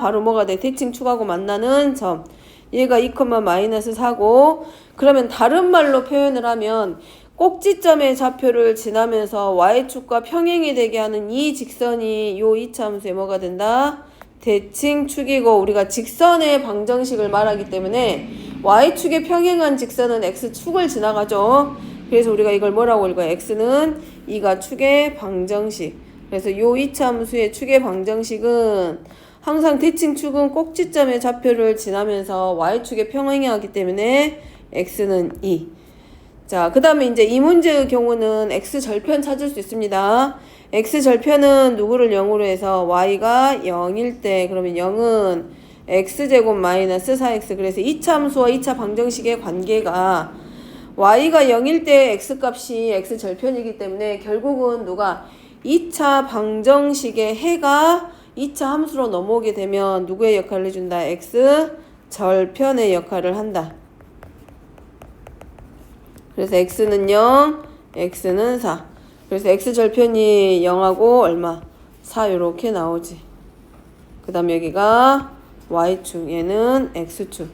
바로 뭐가 돼? 대칭 축하고 만나는 점. 얘가 2, 마이너스 4고 그러면 다른 말로 표현을 하면 꼭지점의 좌표를 지나면서 y축과 평행이 되게 하는 이 직선이 요 이차함수의 뭐가 된다? 대칭축이고 우리가 직선의 방정식을 말하기 때문에 y축에 평행한 직선은 x축을 지나가죠. 그래서 우리가 이걸 뭐라고 읽어요? x는 2가 축의 방정식. 그래서 요 이차함수의 축의 방정식은 항상 대칭축은 꼭지점의 좌표를 지나면서 y축에 평행하기 때문에 x는 2. 자, 그 다음에 이제 이 문제의 경우는 x절편 찾을 수 있습니다. x절편은 누구를 0으로 해서 y가 0일 때 그러면 0은 x제곱 마이너스 4x. 그래서 2차 함수와 2차 방정식의 관계가 y가 0일 때 x값이 x절편이기 때문에 결국은 누가 2차 방정식의 해가 2차 함수로 넘어오게 되면 누구의 역할을 해준다? x절편의 역할을 한다. 그래서 x는 0, x는 4. 그래서 x절편이 0하고 얼마? 4 이렇게 나오지. 그 다음 여기가 y축, 얘는 x축.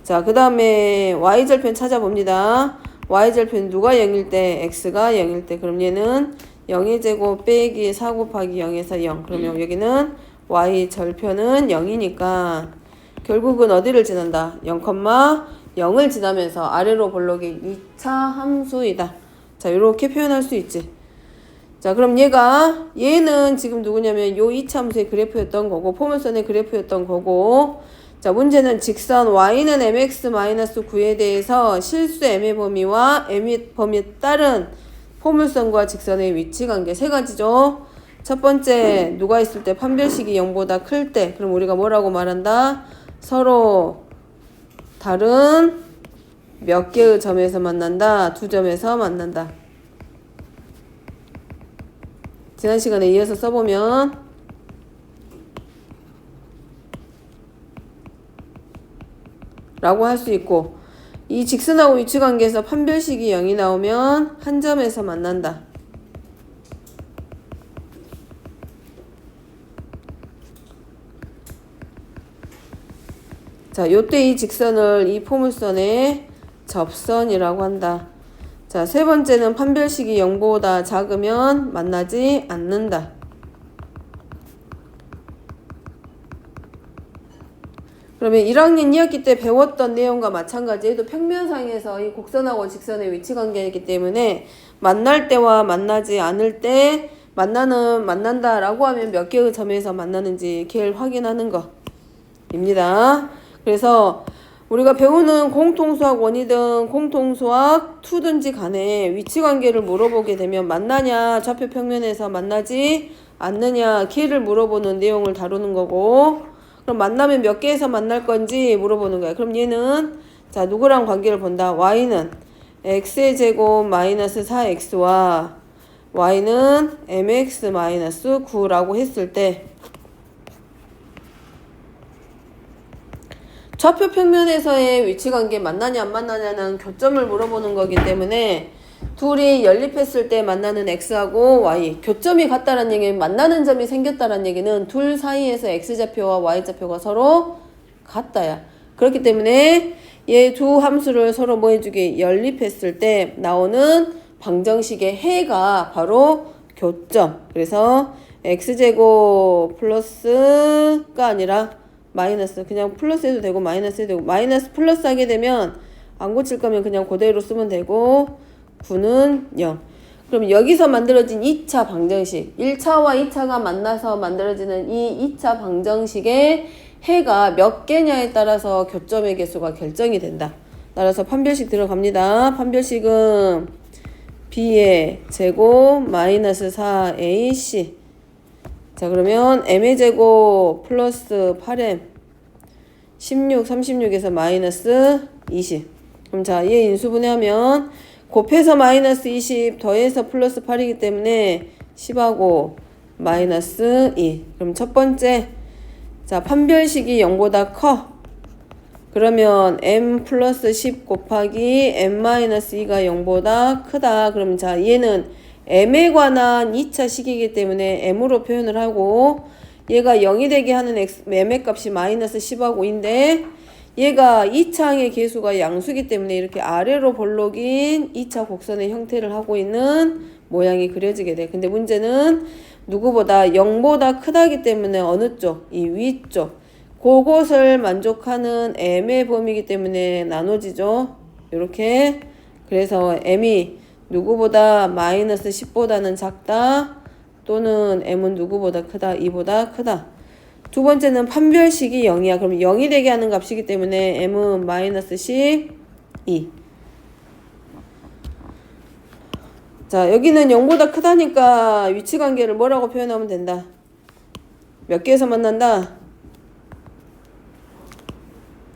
자, 그 다음에 y절편 찾아봅니다. y절편 누가 0일 때? x가 0일 때. 그럼 얘는 0의 제곱 빼기 4 곱하기 0에서 0. 그러면 여기는 y절편은 0이니까 결국은 어디를 지난다? 0,0을 지나면서 아래로 볼록이 2차 함수이다. 자, 이렇게 표현할 수 있지. 자, 그럼 얘는 지금 누구냐면 요 2차 함수의 그래프였던 거고 포물선의 그래프였던 거고 자, 문제는 직선 y는 mx-9에 대해서 실수 m의 범위와 m의 범위에 따른 포물선과 직선의 위치 관계 세 가지죠. 첫 번째 누가 있을 때 판별식이 0보다 클 때 그럼 우리가 뭐라고 말한다? 서로 다른 몇 개의 점에서 만난다? 두 점에서 만난다. 지난 시간에 이어서 써보면 라고 할 수 있고 이 직선하고 위치관계에서 판별식이 0이 나오면 한 점에서 만난다. 자, 요때 이 직선을 이 포물선의 접선이라고 한다. 자, 세 번째는 판별식이 0보다 작으면 만나지 않는다. 그러면 1학년 2학기 때 배웠던 내용과 마찬가지 얘도 평면상에서 이 곡선하고 직선의 위치 관계이기 때문에 만날 때와 만나지 않을 때 만난다 라고 하면 몇 개의 점에서 만나는지 걔를 확인하는 거입니다. 그래서 우리가 배우는 공통수학 1이든 공통수학 2든지 간에 위치관계를 물어보게 되면 만나냐 좌표 평면에서 만나지 않느냐 걔를 물어보는 내용을 다루는 거고 그럼 만나면 몇 개에서 만날 건지 물어보는 거야. 그럼 얘는 자 누구랑 관계를 본다? y는 x의 제곱 마이너스 4x와 y는 mx 마이너스 9라고 했을 때 좌표 평면에서의 위치관계 만나냐 안 만나냐는 교점을 물어보는 거기 때문에 둘이 연립했을 때 만나는 x하고 y 교점이 같다는 얘기는 만나는 점이 생겼다는 얘기는 둘 사이에서 x좌표와 y좌표가 서로 같다야. 그렇기 때문에 얘 두 함수를 서로 뭐 해주기 연립했을 때 나오는 방정식의 해가 바로 교점. 그래서 x제곱 플러스가 아니라 마이너스 그냥 플러스 해도 되고 마이너스 해도 되고 마이너스 플러스 하게 되면 안 고칠 거면 그냥 그대로 쓰면 되고 9는 0. 그럼 여기서 만들어진 2차 방정식 1차와 2차가 만나서 만들어지는 이 2차 방정식의 해가 몇 개냐에 따라서 교점의 개수가 결정이 된다. 따라서 판별식 들어갑니다. 판별식은 b의 제곱 마이너스 4ac 자 그러면 m의 제곱 플러스 8m 16, 36에서 마이너스 20 그럼 자 얘 인수분해하면 곱해서 마이너스 20 더해서 플러스 8이기 때문에 10하고 마이너스 2 그럼 첫 번째 자 판별식이 0보다 커 그러면 m 플러스 10 곱하기 m 마이너스 2가 0보다 크다 그럼 자 얘는 m에 관한 2차 식이기 때문에 m으로 표현을 하고 얘가 0이 되게 하는 m의 값이 마이너스 10하고 5인데 얘가 2차항의 계수가 양수기 때문에 이렇게 아래로 볼록인 2차 곡선의 형태를 하고 있는 모양이 그려지게 돼. 근데 문제는 누구보다 0보다 크다기 때문에 어느 쪽? 이 위쪽. 그것을 만족하는 m의 범위이기 때문에 나눠지죠. 이렇게. 그래서 m이 누구보다 마이너스 10보다는 작다. 또는 m은 누구보다 크다. 2보다 크다. 두 번째는 판별식이 0이야. 그럼 0이 되게 하는 값이기 때문에 m은 마이너스 10, 2. 자, 여기는 0보다 크다니까 위치관계를 뭐라고 표현하면 된다? 몇 개에서 만난다?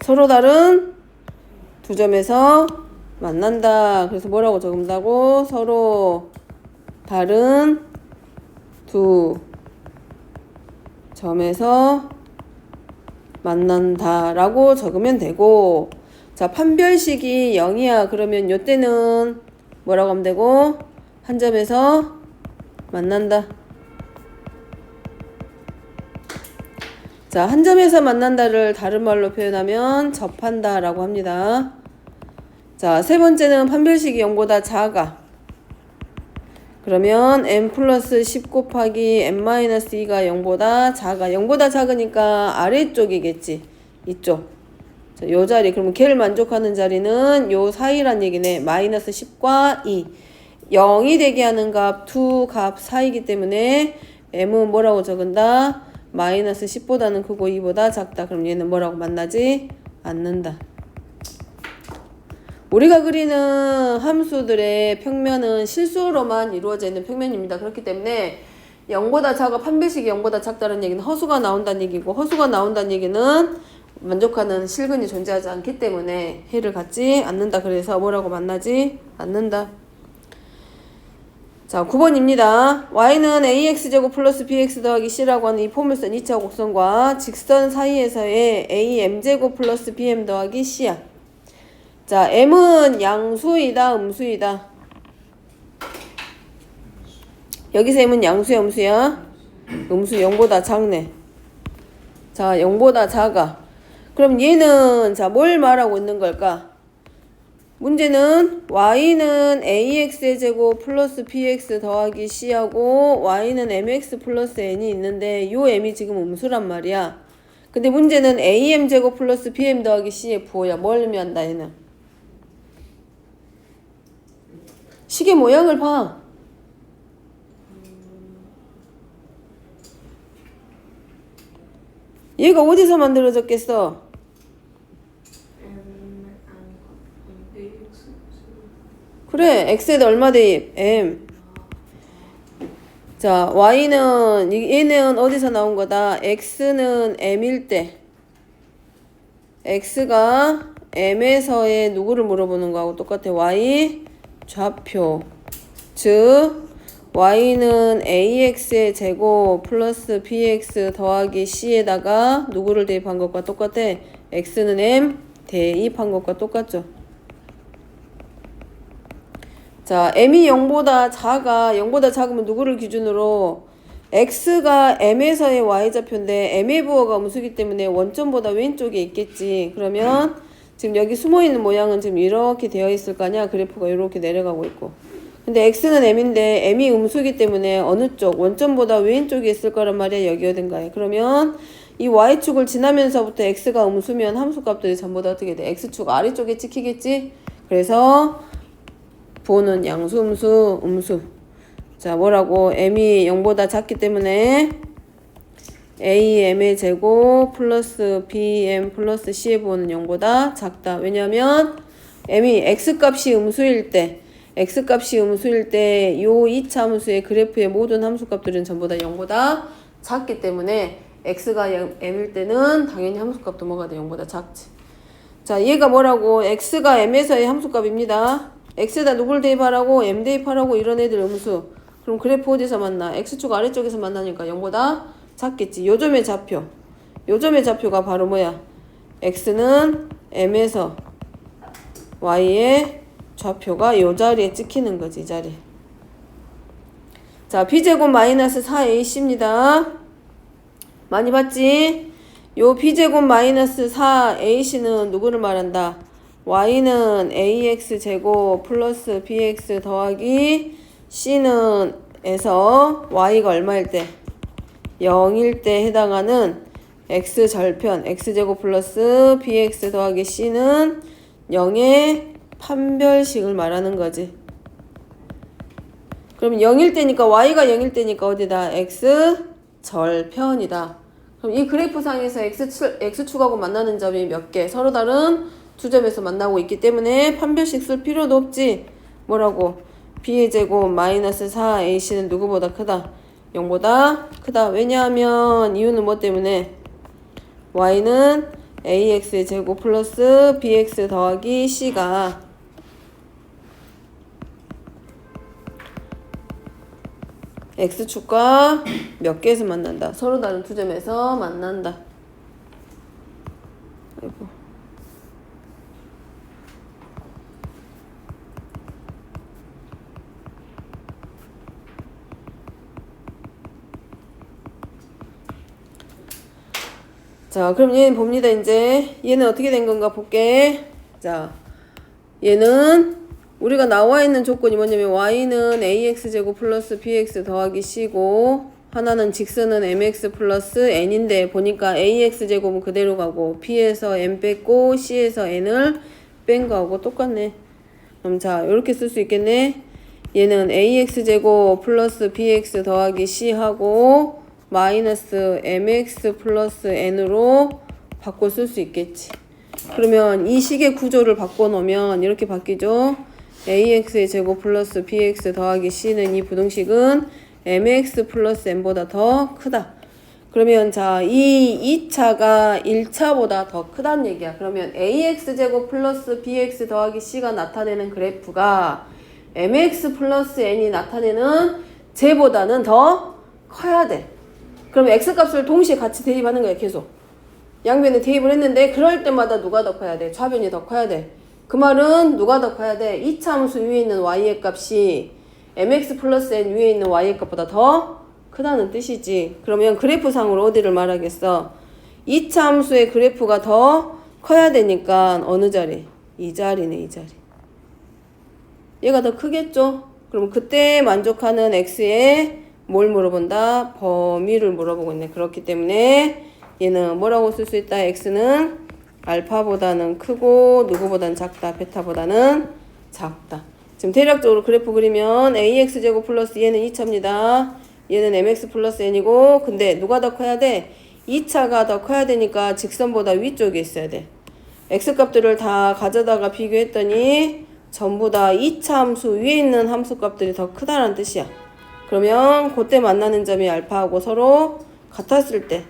서로 다른 두 점에서 만난다. 그래서 뭐라고 적은다고? 서로 다른 두 점에서 만난다 라고 적으면 되고, 자, 판별식이 0이야. 그러면 요때는 뭐라고 하면 되고? 한 점에서 만난다. 자, 한 점에서 만난다를 다른 말로 표현하면 접한다 라고 합니다. 자, 세 번째는 판별식이 0보다 작아. 그러면 m 플러스 10 곱하기 m-2가 0보다 작아. 0보다 작으니까 아래쪽이겠지. 이쪽. 자, 요 자리. 그러면 걔를 만족하는 자리는 요 사이란 얘기네. 마이너스 10과 2. 0이 되게 하는 값, 두 값 사이기 때문에 m은 뭐라고 적은다? 마이너스 10보다는 크고 2보다 작다. 그럼 얘는 뭐라고 만나지? 않는다. 우리가 그리는 함수들의 평면은 실수로만 이루어져 있는 평면입니다. 그렇기 때문에 0보다 작아, 판별식이 0보다 작다는 얘기는 허수가 나온다는 얘기고, 허수가 나온다는 얘기는 만족하는 실근이 존재하지 않기 때문에 해를 갖지 않는다. 그래서 뭐라고 만나지? 않는다. 자, 9번입니다. y는 ax제곱 플러스 bx 더하기 c라고 하는 이 포물선 2차 곡선과 직선 사이에서의 am제곱 플러스 bm 더하기 c야. 자, m은 양수이다, 음수이다? 여기서 m은 양수야, 음수야? 음수 0보다 작네. 자, 0보다 작아. 그럼 얘는 자, 뭘 말하고 있는 걸까? 문제는 y는 ax의 제곱 플러스 bx 더하기 c하고 y는 mx 플러스 n이 있는데 요 m이 지금 음수란 말이야. 근데 문제는 am 제곱 플러스 bm 더하기 c의 부호야. 뭘 의미한다 얘는? 식의 모양을 봐. 얘가 어디서 만들어졌겠어? 그래, x에다 얼마 대입? m. 자, y는, 얘는 어디서 나온 거다? x는 m일 때 x가 m에서의 누구를 물어보는 거하고 똑같아. y 좌표. 즉 y는 ax의 제곱 플러스 bx 더하기 c에다가 누구를 대입한 것과 똑같아. x는 m 대입한 것과 똑같죠. 자, m이 0보다 작아. 0보다 작으면 누구를 기준으로? x가 m에서의 y좌표인데 m의 부호가 음수기 때문에 원점보다 왼쪽에 있겠지. 그러면 지금 여기 숨어있는 모양은 지금 이렇게 되어 있을 거 아니야. 그래프가 이렇게 내려가고 있고. 근데 x는 m인데 m이 음수기 때문에 어느 쪽? 원점보다 왼쪽에 있을 거란 말이야. 여기 어딘가에. 그러면 이 y축을 지나면서부터 x가 음수면 함수값들이 전부 다 어떻게 돼? x축 아래쪽에 찍히겠지? 그래서 부호는 양수, 음수, 음수. 자, 뭐라고? m이 0보다 작기 때문에 am의 제곱 플러스 bm 플러스 c의 부호는 0보다 작다. 왜냐하면 m이 x값이 음수일 때, x값이 음수일 때 요 2차 함수의 그래프의 모든 함수값들은 전부 다 0보다 작기 때문에 x가 m일 때는 당연히 함수값도 뭐가 돼? 0보다 작지. 자, 얘가 뭐라고? x가 m에서의 함수값입니다. x에다 누굴 대입하라고? m 대입하라고? 이런 애들 음수. 그럼 그래프 어디서 만나? x축 아래쪽에서 만나니까 0보다 작겠지. 요점의 좌표. 요점의 좌표가 바로 뭐야? x는 m에서 y의 좌표가 요 자리에 찍히는 거지. 이 자리. 자, b제곱 마이너스 4ac입니다. 많이 봤지? 요 b제곱 마이너스 4ac는 누구를 말한다? y는 ax제곱 플러스 bx 더하기 c는 에서 y가 얼마일 때? 0일 때 해당하는 x절편 x제곱 플러스 bx 더하기 c는 0의 판별식을 말하는 거지. 그럼 0일 때니까 y가 0일 때니까 어디다? x절편이다. 그럼 이 그래프상에서 x축하고 만나는 점이 몇 개? 서로 다른 두 점에서 만나고 있기 때문에 판별식 쓸 필요도 없지. 뭐라고? b의 제곱 마이너스 4ac는 누구보다 크다? 0보다 크다. 왜냐하면 이유는 뭐 때문에? y는 ax의 제곱 플러스 bx 더하기 c가 x축과 몇 개에서 만난다? 서로 다른 두 점에서 만난다. 아이고. 자, 그럼 얘는 봅니다, 이제. 얘는 어떻게 된 건가 볼게. 자, 얘는 우리가 나와 있는 조건이 뭐냐면 y는 ax제곱 플러스 bx 더하기 c고 하나는 직선은 mx 플러스 n인데 보니까 ax제곱은 그대로 가고 b에서 n 뺐고 c에서 n을 뺀 거하고 똑같네. 그럼 자, 요렇게 쓸 수 있겠네. 얘는 ax제곱 플러스 bx 더하기 c하고 마이너스 mx 플러스 n으로 바꿔 쓸 수 있겠지. 그러면 이 식의 구조를 바꿔놓으면 이렇게 바뀌죠. ax의 제곱 플러스 bx 더하기 c는 이 부등식은 mx 플러스 n보다 더 크다. 그러면 자, 이 2차가 1차보다 더 크다는 얘기야. 그러면 ax제곱 플러스 bx 더하기 c가 나타내는 그래프가 mx 플러스 n이 나타내는 쟤보다는 더 커야 돼. 그럼 x값을 동시에 같이 대입하는 거야, 계속. 양변에 대입을 했는데 그럴 때마다 누가 더 커야 돼? 좌변이 더 커야 돼. 그 말은 누가 더 커야 돼? 2차 함수 위에 있는 y의 값이 mx 플러스 n 위에 있는 y의 값보다 더 크다는 뜻이지. 그러면 그래프상으로 어디를 말하겠어? 2차 함수의 그래프가 더 커야 되니까 어느 자리? 이 자리네, 이 자리. 얘가 더 크겠죠? 그럼 그때 만족하는 x의 뭘 물어본다? 범위를 물어보고 있네. 그렇기 때문에 얘는 뭐라고 쓸 수 있다? x는 알파보다는 크고 누구보다는 작다. 베타보다는 작다. 지금 대략적으로 그래프 그리면 ax제곱 플러스 얘는 2차입니다. 얘는 mx 플러스 n이고 근데 누가 더 커야 돼? 2차가 더 커야 되니까 직선보다 위쪽에 있어야 돼. x값들을 다 가져다가 비교했더니 전부 다 2차 함수 위에 있는 함수값들이 더 크다는 뜻이야. 그러면 그때 만나는 점이 알파하고 서로 같았을 때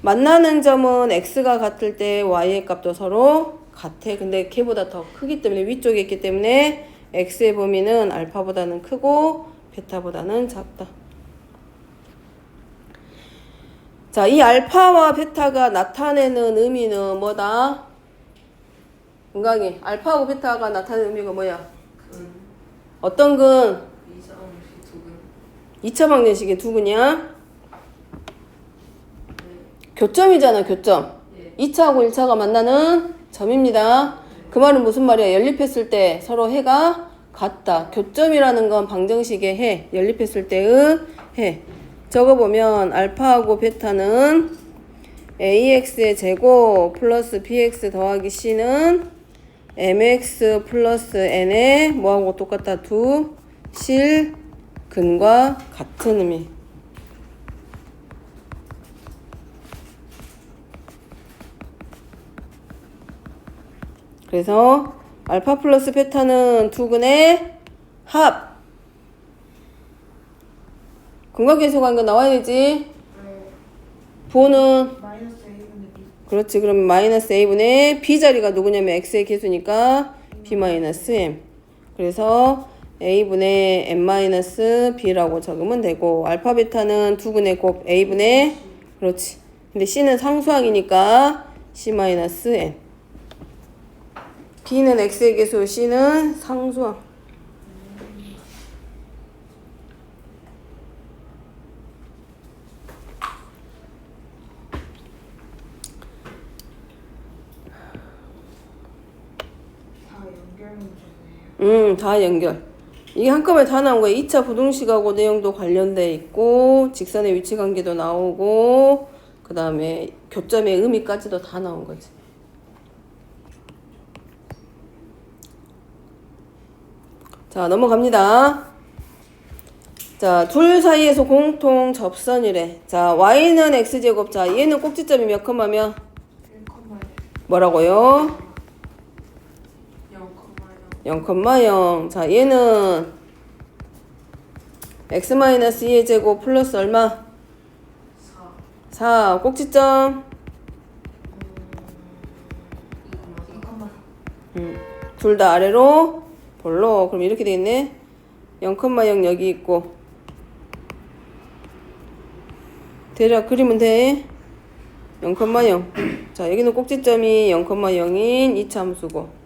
만나는 점은 x가 같을 때 y의 값도 서로 같아. 근데 걔보다 더 크기 때문에 위쪽에 있기 때문에 x의 범위는 알파보다는 크고 베타보다는 작다. 자, 이 알파와 베타가 나타내는 의미는 뭐다? 은강이 알파하고 베타가 나타내는 의미가 뭐야? 어떤 근? 2차 방정식의 두근이야? 교점이잖아, 교점. 2차하고 1차가 만나는 점입니다. 그 말은 무슨 말이야? 연립했을 때 서로 해가 같다. 교점이라는 건 방정식의 해, 연립했을 때의 해. 적어보면 알파하고 베타는 ax의 제곱 플러스 bx 더하기 c는 mx 플러스 n의 뭐하고 똑같다? 두 실근과 같은 의미. 그래서 알파 플러스 베타는 두 근의 합. 근각계수관계 나와야 되지. 보는 마이너스 A분의 B. 그렇지. 그러면 마이너스 a분의 b 자리가 누구냐면 x의 계수니까 b 마이너스 m. 그래서 a분의 m 마이너스 b라고 적으면 되고 알파 베타는 두 근의 곱 a분의 그렇지. 근데 c는 상수항이니까 c 마이너스 n. b는 x의 계수, c는 상수항. 다 연결. 이게 한꺼번에 다 나온 거야. 2차 부등식하고 내용도 관련돼 있고 직선의 위치 관계도 나오고 그 다음에 교점의 의미까지도 다 나온 거지. 자, 넘어갑니다. 자, 둘 사이에서 공통 접선이래. 자, y는 x제곱. 자, 얘는 꼭지점이 몇 컴마면? 1,0. 뭐라고요? 0,0. 0,0. 자, 얘는 x-2의 제곱 플러스 얼마? 4. 4. 꼭지점. 2,0. 둘 다 아래로 볼로. 그럼 이렇게 돼 있네. 0,0 여기 있고. 대략 그리면 돼. 0,0. 자, 여기는 꼭지점이 0,0인 이차함수고.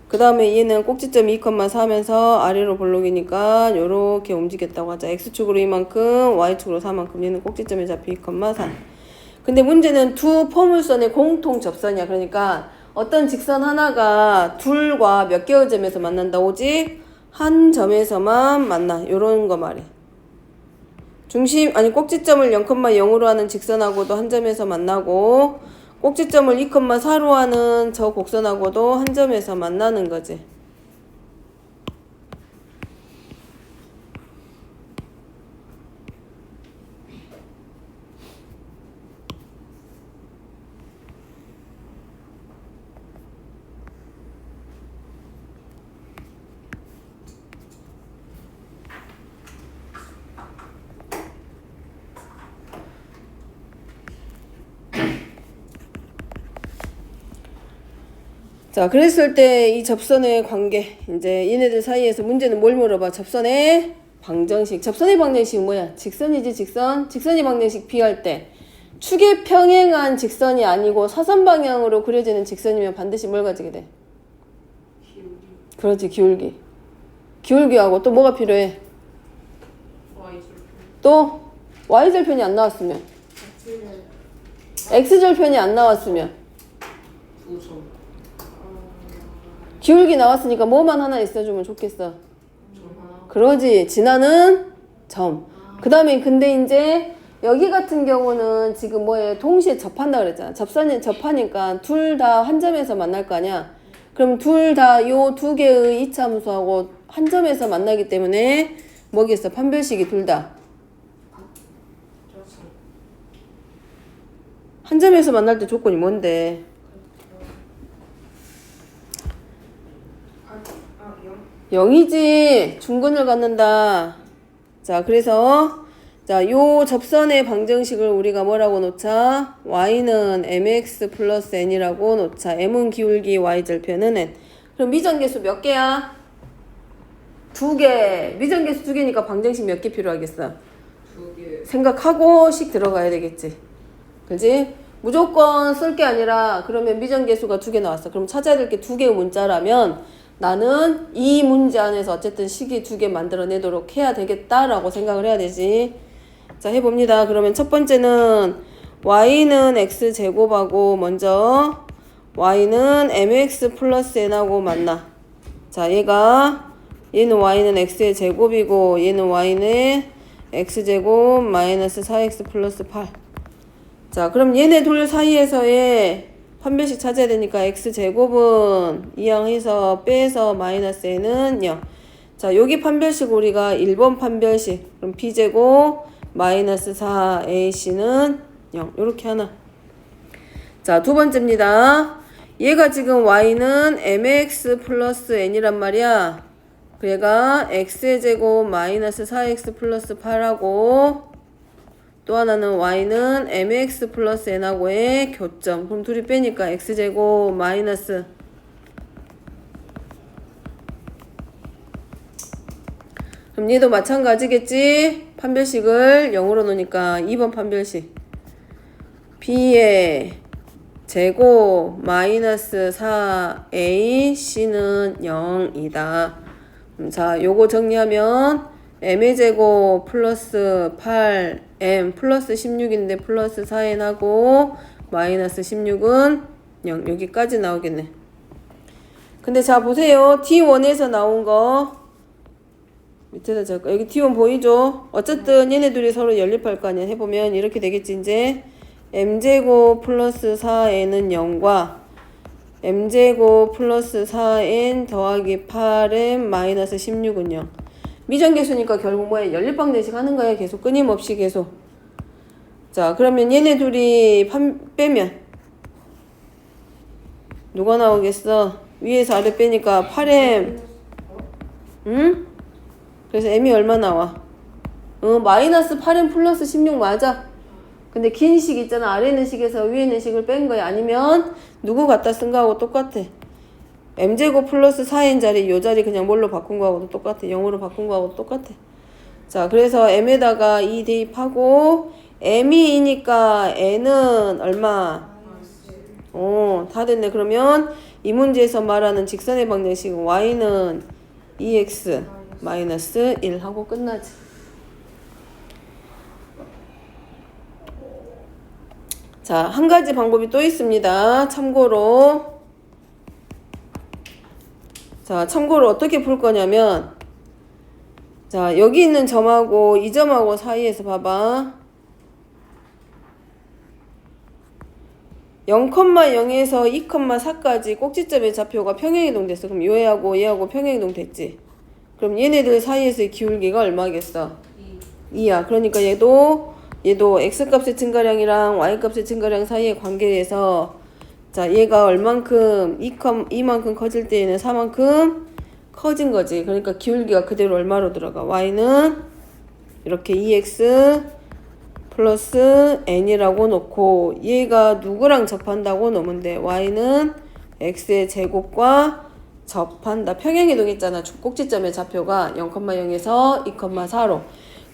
그 다음에 얘는 꼭지점이 2,4 하면서 아래로 볼록이니까 요렇게 움직였다고 하자. x축으로 이만큼, y축으로 4만큼. 얘는 꼭지점에 잡혀 2,4. 근데 문제는 두 포물선의 공통 접선이야. 그러니까 어떤 직선 하나가 둘과 몇 개의 점에서 만난다. 오직 한 점에서만 만나. 요런 거 말해. 꼭지점을 0,0으로 하는 직선하고도 한 점에서 만나고 꼭지점을 2,4로 하는 저 곡선하고도 한 점에서 만나는 거지. 자, 그랬을 때 이 접선의 관계, 이제 얘네들 사이에서 문제는 뭘 물어봐? 접선의 방정식. 접선의 방정식이 뭐야? 직선이지, 직선. 직선의 방정식 비할 때 축에 평행한 직선이 아니고 사선 방향으로 그려지는 직선이면 반드시 뭘 가지게 돼? 기울기. 그렇지, 기울기. 기울기하고 또 뭐가 필요해? Y절편. 또 y절편이 안 나왔으면, x절편이 안 나왔으면, 9점. 기울기 나왔으니까 뭐만 하나 있어주면 좋겠어. 점 하나. 그러지. 지나는 점. 그 다음에 근데 이제 여기 같은 경우는 지금 뭐에 동시에 접한다 그랬잖아. 접하니까 둘 다 한 점에서 만날 거 아니야. 그럼 둘 다 요 두 개의 이차함수하고 한 점에서 만나기 때문에 뭐겠어? 판별식이 둘 다. 한 점에서 만날 때 조건이 뭔데? 0이지. 중근을 갖는다. 자, 그래서 자, 요 접선의 방정식을 우리가 뭐라고 놓자? y는 mx 플러스 n이라고 놓자. m은 기울기, y절편은 n. 그럼 미정계수 몇 개야? 2개. 미정계수 2개니까 방정식 몇 개 필요하겠어? 2개. 생각하고 식 들어가야 되겠지. 그지? 무조건 쓸 게 아니라 그러면 미정계수가 2개 나왔어. 그럼 찾아야 될 게 2개의 문자라면 나는 이 문제 안에서 어쨌든 식이 2개 만들어내도록 해야 되겠다라고 생각을 해야 되지. 자, 해봅니다. 그러면 첫 번째는 y는 x제곱하고 먼저 y는 mx 플러스 n하고 만나. 자, 얘는 y는 x의 제곱이고 얘는 y는 x제곱 마이너스 4x 플러스 8. 자, 그럼 얘네 둘 사이에서의 판별식 찾아야 되니까 x제곱은 이항해서 빼서 마이너스 n은 0. 자, 여기 판별식 우리가 1번 판별식. 그럼 b제곱 마이너스 4ac는 0. 요렇게 하나. 자, 두 번째입니다. 얘가 지금 y는 mx 플러스 n이란 말이야. 얘가 x의 제곱 마이너스 4x 플러스 8하고 또 하나는 y는 mx 플러스 n하고의 교점. 그럼 둘이 빼니까 x제곱 마이너스 그럼 얘도 마찬가지겠지? 판별식을 0으로 놓으니까 2번 판별식 b의 제곱 마이너스 4ac는 0이다. 자, 요거 정리하면 m의 제곱 플러스 8m 플러스 16인데 플러스 4n하고 마이너스 16은 0. 여기까지 나오겠네. 근데 자 보세요. T1에서 나온 거 밑에다 적을까? 여기 T1 보이죠? 어쨌든 얘네 둘이 서로 연립할 거 아니야. 해보면 이렇게 되겠지 이제. m제곱 플러스 4n은 0과 m제곱 플러스 4n 더하기 8m 마이너스 16은 0. 미정계수니까 결국 뭐야? 연립방정식 하는 거야. 계속 끊임없이 계속. 자 그러면 얘네 둘이 빼면 누가 나오겠어? 위에서 아래 빼니까 8m. 응? 그래서 m이 얼마 나와? 마이너스 8m 플러스 16 맞아. 근데 긴 식 있잖아. 아래 있는 식에서 위에 있는 식을 뺀 거야. 아니면 누구 갖다 쓴 거하고 똑같아. m제곱 플러스 4n 자리 요 자리 그냥 뭘로 바꾼 거하고도 똑같아. 0으로 바꾼 거하고도 똑같아. 자 그래서 m에다가 2 대입하고 m이 2니까 n은 얼마? 다 됐네. 그러면 이 문제에서 말하는 직선의 방정식은 y는 2x 마이너스 1 하고 끝나지. 자, 한 가지 방법이 또 있습니다. 참고로. 자, 참고로 어떻게 풀 거냐면, 자, 여기 있는 점하고 이 점하고 사이에서 봐봐. 0,0에서 2,4까지 꼭지점의 좌표가 평행이동 됐어. 그럼 얘하고 얘하고 평행이동 됐지. 그럼 얘네들 사이에서의 기울기가 얼마겠어? 2야. 그러니까 얘도 x값의 증가량이랑 y값의 증가량 사이의 관계에서 자 얘가 얼만큼 2만큼 커질 때에는 4만큼 커진 거지. 그러니까 기울기가 그대로 얼마로 들어가? y는 이렇게 2x 플러스 n이라고 놓고 얘가 누구랑 접한다고 놓으면 돼. y는 x의 제곱과 접한다. 평행이동 있잖아. 꼭지점의 좌표가 0,0에서 2,4로.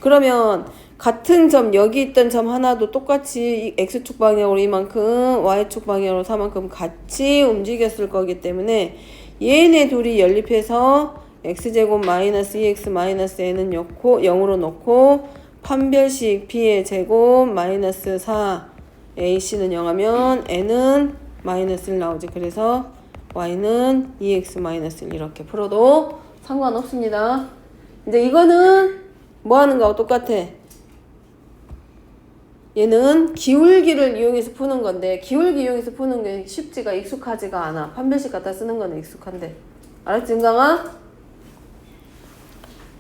그러면 같은 점 여기 있던 점 하나도 똑같이 x축 방향으로 이만큼 y축 방향으로 4만큼 같이 움직였을 거기 때문에 얘네 둘이 연립해서 x제곱 마이너스 2x 마이너스 n은 0으로 놓고 판별식 b의 제곱 마이너스 4 ac는 0하면 n은 마이너스 1 나오지. 그래서 y는 2x 마이너스 1 이렇게 풀어도 상관없습니다. 이제 이거는 뭐 하는 거하고 똑같아. 얘는 기울기를 이용해서 푸는 건데 기울기 이용해서 푸는 게 쉽지가 익숙하지가 않아. 판별식 갖다 쓰는 거는 익숙한데. 알았지 은강아?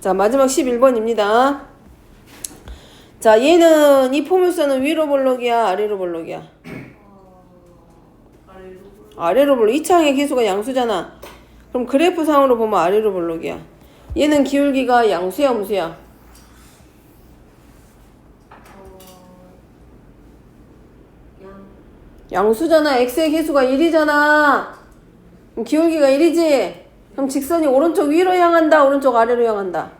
자 마지막 11번입니다. 자 얘는 이 포물선은 위로 볼록이야 아래로 볼록이야? 아래로 볼록. 이 창의 계수가 양수잖아. 그럼 그래프상으로 보면 아래로 볼록이야. 얘는 기울기가 양수야 음수야? 양수잖아. x의 계수가 1이잖아. 그럼 기울기가 1이지? 그럼 직선이 오른쪽 위로 향한다 오른쪽 아래로 향한다?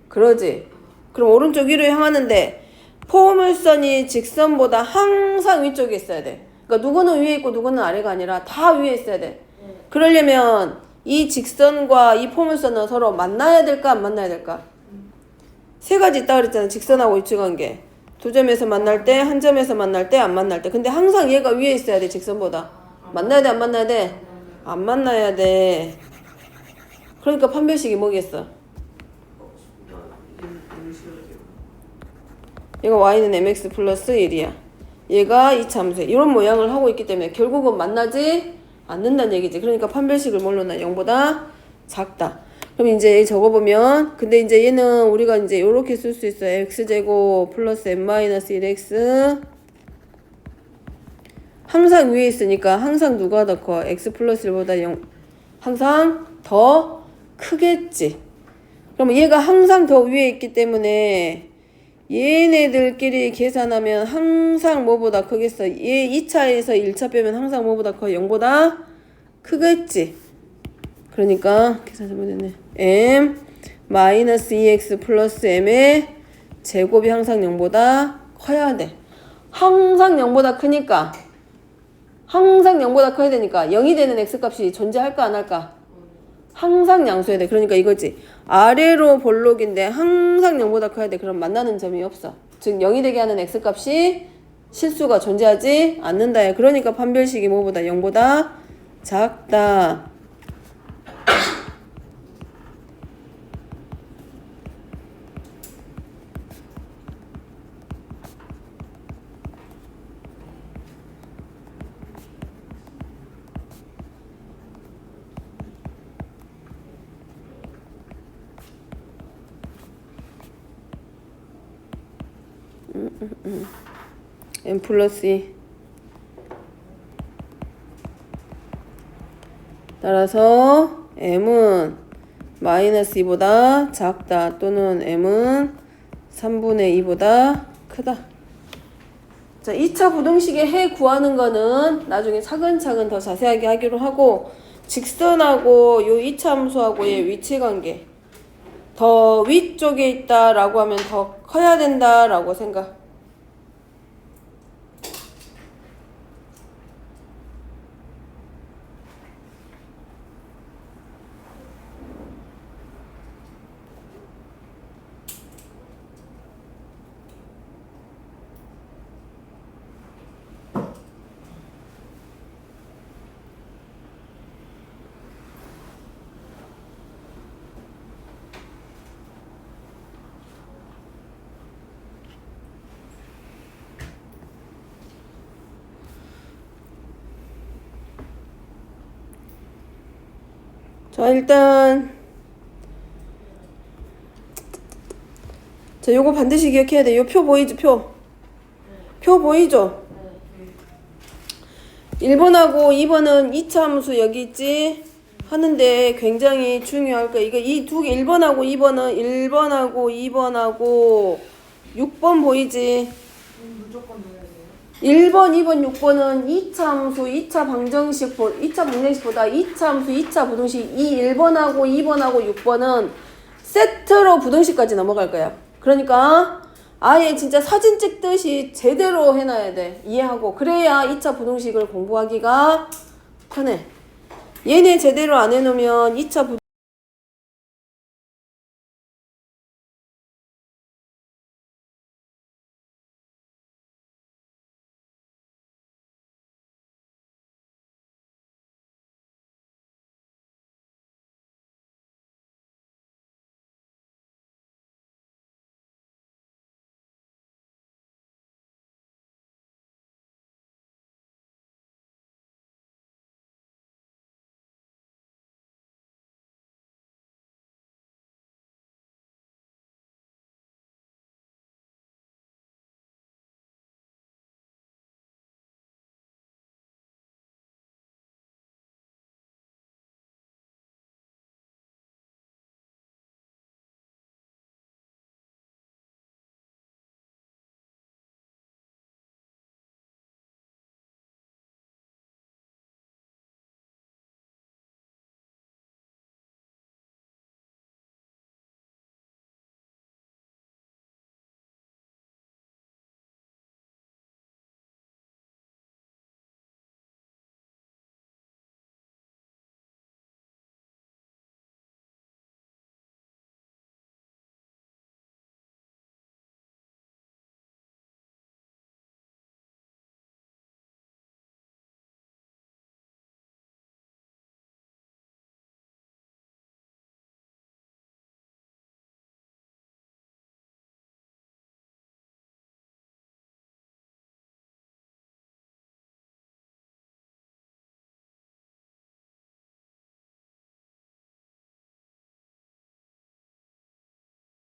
그러지. 그럼 오른쪽 위로 향하는데 포물선이 직선보다 항상 위쪽에 있어야 돼. 그러니까 누구는 위에 있고 누구는 아래가 아니라 다 위에 있어야 돼. 그러려면 이 직선과 이 포물선은 서로 만나야 될까 안 만나야 될까? 세 가지 있다 그랬잖아. 직선하고 위치관계. 두 점에서 만날 때, 한 점에서 만날 때, 안 만날 때. 근데 항상 얘가 위에 있어야 돼, 직선보다. 만나야 돼, 안 만나야 돼? 안 만나야 돼. 그러니까 판별식이 뭐겠어? 얘가 y는 mx 플러스 1이야. 얘가 이 참수야. 이런 모양을 하고 있기 때문에 결국은 만나지 않는다는 얘기지. 그러니까 판별식을 뭘로 나 0보다 작다. 그럼 이제 적어보면 근데 이제 얘는 우리가 이제 요렇게 쓸 수 있어. x제곱 플러스 n-1x 항상 위에 있으니까 항상 누가 더 커? x 플러스 1보다 0 항상 더 크겠지. 그럼 얘가 항상 더 위에 있기 때문에 얘네들끼리 계산하면 항상 뭐보다 크겠어? 얘 2차에서 1차 빼면 항상 뭐보다 커? 0보다 크겠지. 그러니까 계산 잘못했네. m 마이너스 2x 플러스 m의 제곱이 항상 0보다 커야 돼. 항상 0보다 크니까 항상 0보다 커야 되니까 0이 되는 x값이 존재할까 안 할까? 항상 양수해야 돼. 그러니까 이거지. 아래로 볼록인데 항상 0보다 커야 돼. 그럼 만나는 점이 없어. 즉 0이 되게 하는 x값이 실수가 존재하지 않는다. 그러니까 판별식이 뭐보다 0보다 작다. n 플러스 2. 따라서 m은 마이너스 2보다 작다 또는 m은 3분의 2보다 크다. 자, 2차 부등식의 해 구하는 거는 나중에 차근차근 더 자세하게 하기로 하고, 직선하고 요 이차함수하고의 위치관계, 더 위쪽에 있다라고 하면 더 커야 된다라고 생각. 자, 일단 자, 요거 반드시 기억해야 돼. 요 표 보이죠? 표 보이죠? 1번하고 2번은 2차 함수 여기 있지? 하는데 굉장히 중요할 거야. 이거 이 두 개 1번하고 2번하고 6번 보이지? 무조건 넣어야 돼요. 1번, 2번, 6번은 2차 함수, 2차 방정식보다 2차 함수, 2차 부등식, 이 1번하고 2번하고 6번은 세트로 부등식까지 넘어갈 거야. 그러니까 아예 진짜 사진 찍듯이 제대로 해놔야 돼. 이해하고. 그래야 2차 부등식을 공부하기가 편해. 얘네 제대로 안 해놓으면 2차 부등식